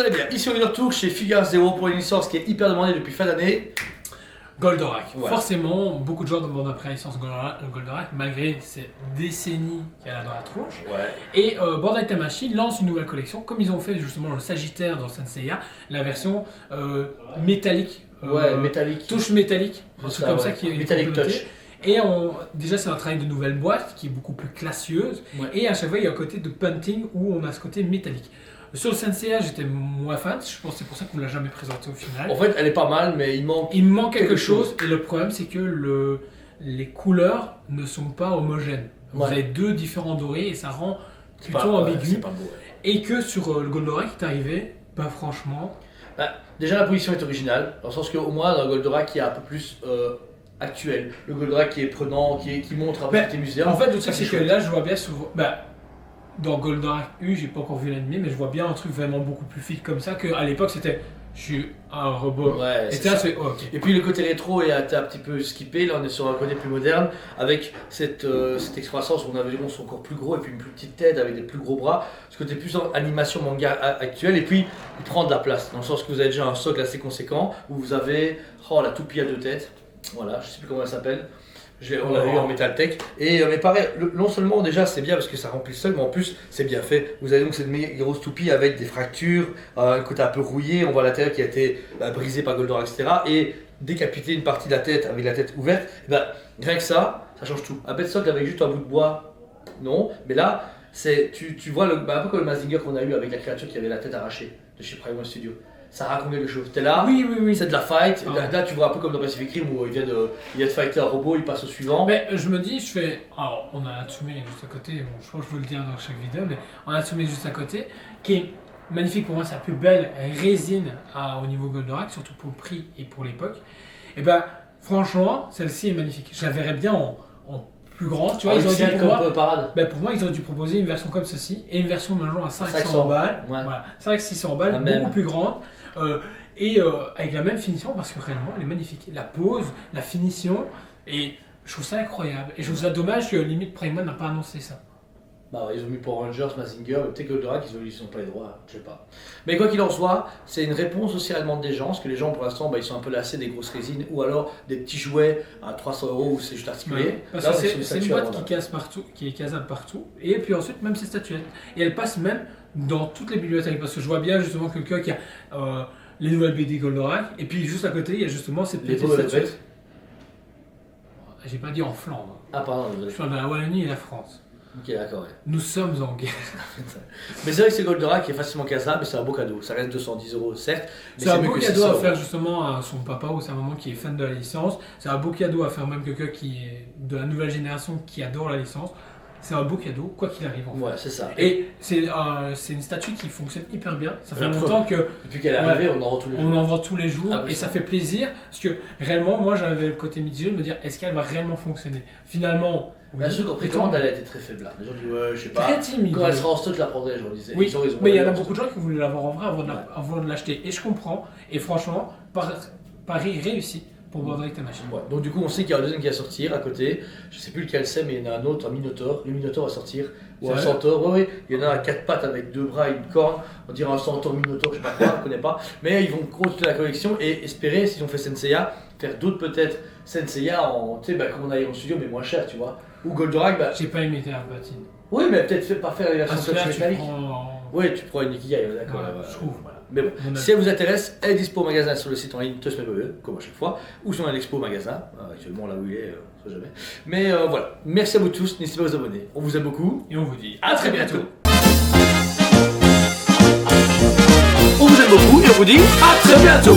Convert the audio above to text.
vous allez bien. Ici on est de retour chez Figure Zero pour une licence qui est hyper demandée depuis fin d'année. Goldorak. Ouais. Forcément, beaucoup de gens demandent après la licence Goldorak, malgré ces décennies qu'il y a dans la tronche. Ouais. Et Bandai Tamashii lance une nouvelle collection, comme ils ont fait justement le Sagittaire dans Saint Seiya, la version métallique. Ouais, métallique. Touche métallique, un C'est truc ça, comme ça ouais. qui est Metallic complété. touch. Et déjà, c'est un travail de nouvelle boîte qui est beaucoup plus classieuse. Ouais. Et à chaque fois, il y a un côté de punting où on a ce côté métallique. Sur le Senseiya, j'étais moins fan. Je pense que c'est pour ça qu'on ne l'a jamais présenté au final. En fait, elle est pas mal, mais il manque. Il manque quelque chose. Et le problème, c'est que les couleurs ne sont pas homogènes. Vous Ouais. avez deux différents dorés et ça rend C'est plutôt pas- ouais, ambigu. c'est pas beau. Ouais. Et que sur le Goldorak qui est arrivé, bah franchement. Bah, déjà, la position est originale, dans le sens qu'au moins, dans le Goldorak, il y a un peu plus actuel. Le Goldorak qui est prenant, qui montre un peu Ben, ce qui est muséum. En fait, le Ça, truc, c'est que chouette. là, je vois bien sur. Bah, dans Goldorak U, j'ai pas encore vu l'anime, mais je vois bien un truc vraiment beaucoup plus fit comme ça qu'à l'époque, c'était. Je suis un robot. Ouais, Et c'est là, ça. c'est. Oh, ok. Et puis le côté rétro est un petit peu skippé, là on est sur un côté plus moderne, avec cette excroissance où on avait les monstres encore plus gros et puis une plus petite tête avec des plus gros bras, ce côté plus en animation manga actuel, et puis il prend de la place, dans le sens que vous avez déjà un socle assez conséquent, où vous avez la toupie à deux têtes, voilà, je sais plus comment elle s'appelle. On l'a eu en Metal Tech, et mais pareil, non seulement déjà c'est bien parce que ça remplit le sol, mais en plus c'est bien fait. Vous avez donc cette grosse toupie avec des fractures, un côté un peu rouillé, on voit l'intérieur qui a été brisé par Goldorak, etc. Et décapiter une partie de la tête avec la tête ouverte, et ben, rien que ça change tout. Un bête socle avec juste un bout de bois, non, mais là, tu vois un peu comme le Mazinger qu'on a eu avec la créature qui avait la tête arrachée de chez Prime One Studio. Ça raconte quelque chose. T'es là, Oui. c'est de la fight. Ah. Là, tu vois un peu comme dans Pacific Rim où il vient de fighter un robot, il passe au suivant. Mais je me dis, alors, on a Natsume juste à côté, bon, je pense que je veux le dire dans chaque vidéo, mais on a Natsume juste à côté, qui est magnifique pour moi, c'est la plus belle résine au niveau Goldorak, surtout pour le prix et pour l'époque. Et ben, franchement, celle-ci est magnifique. Je la verrais bien en plus grande, tu vois, ils ont dit pour moi. Parade. Ben pour moi, ils auraient dû proposer une version comme ceci et une version maintenant à 500 500 balles. ouais. Voilà, 500-600 balles, La beaucoup même. plus grande. Avec la même finition parce que réellement elle est magnifique. La pose, la finition, et je trouve ça incroyable. Et je trouve ça dommage que limite Prime One n'a pas annoncé ça. Bah ouais, ils ont mis pour Rangers, Mazinger, peut-être Goldorak, ils n'ont pas les droits, je sais pas. Mais quoi qu'il en soit, c'est une réponse aussi à la demande des gens, parce que les gens pour l'instant ils sont un peu lassés des grosses résines ou alors des petits jouets à 300 € où c'est juste articulé. Parce Là, que on est sur c'est une statues boîte abordables. qui casse partout, qui est casable partout, et puis ensuite même ses statuettes. Et elle passe même dans toutes les bibliothèques, parce que je vois bien justement quelqu'un qui a les nouvelles BD Goldorak, et puis juste à côté il y a justement cette Les petite beaux statuette. Velvet. J'ai pas dit en Flandre, Ah pardon, je désolé. parle de la Wallonie et la France. Ok, d'accord, ouais. Nous sommes en guerre. Mais c'est vrai que c'est Goldorak qui est facilement casable, mais c'est un beau cadeau. Ça reste 210 € certes, mais C'est un mieux beau que cadeau 600 à €. faire justement à son papa ou sa maman qui est fan de la licence. C'est un beau cadeau à faire même quelqu'un qui est de la nouvelle génération qui adore la licence. C'est un beau cadeau, quoi qu'il arrive en fait. Ouais, c'est ça. Et c'est une statue qui fonctionne hyper bien. Ça fait La longtemps que Depuis qu'elle est arrivée, on en retrouve. on en vend tous les jours Ah oui, et ça fait plaisir parce que réellement, moi j'avais le côté mitigé de me dire est-ce qu'elle va réellement fonctionner. Finalement, oui. Bien sûr qu'en précommande, elle a été très faible là. Les gens disent, ouais, je sais pas. Très timide. Quand elle sera en stock, je la prendrai, je leur disais. Oui, Ils ont raison. mais il y en a beaucoup de gens qui voulaient l'avoir en vrai Ouais. avant de l'acheter. Et je comprends. Et franchement, Paris réussi pour Bandai Tamashii. Ouais. Donc du coup, on sait qu'il y a un deuxième qui va sortir à côté. Je sais plus lequel c'est, mais il y en a un autre, un Minotaur. Le Minotaur va sortir. Ou un Sérieux Centaure. Oui, il y en a un à quatre pattes avec deux bras et une corne. On dirait un Centaure Minotaur, je sais pas quoi, je ne connais pas. Mais ils vont continuer la collection et espérer, s'ils ont fait Senseiya, faire d'autres peut-être Senseiya en, tu sais, comme on a en studio, mais moins cher, tu vois. Ou Goldorak, J'ai pas aimé Terre Patine. oui, mais peut-être pas faire les versions Parce que là, tu métalliques. prends. Oui, tu prends une Ikigai, d'accord. Voilà, voilà. je trouve. Voilà. Mais bon, Mon avis. si elle vous intéresse, elle est dispo au magasin sur le site en ligne Tosmebebe, comme à chaque fois, ou sur un expo au magasin, actuellement là où il est, on sait jamais. Mais voilà, merci à vous tous, n'hésitez pas à vous abonner, on vous aime beaucoup, Et on vous dit à très bientôt. On vous aime beaucoup et on vous dit à très bientôt.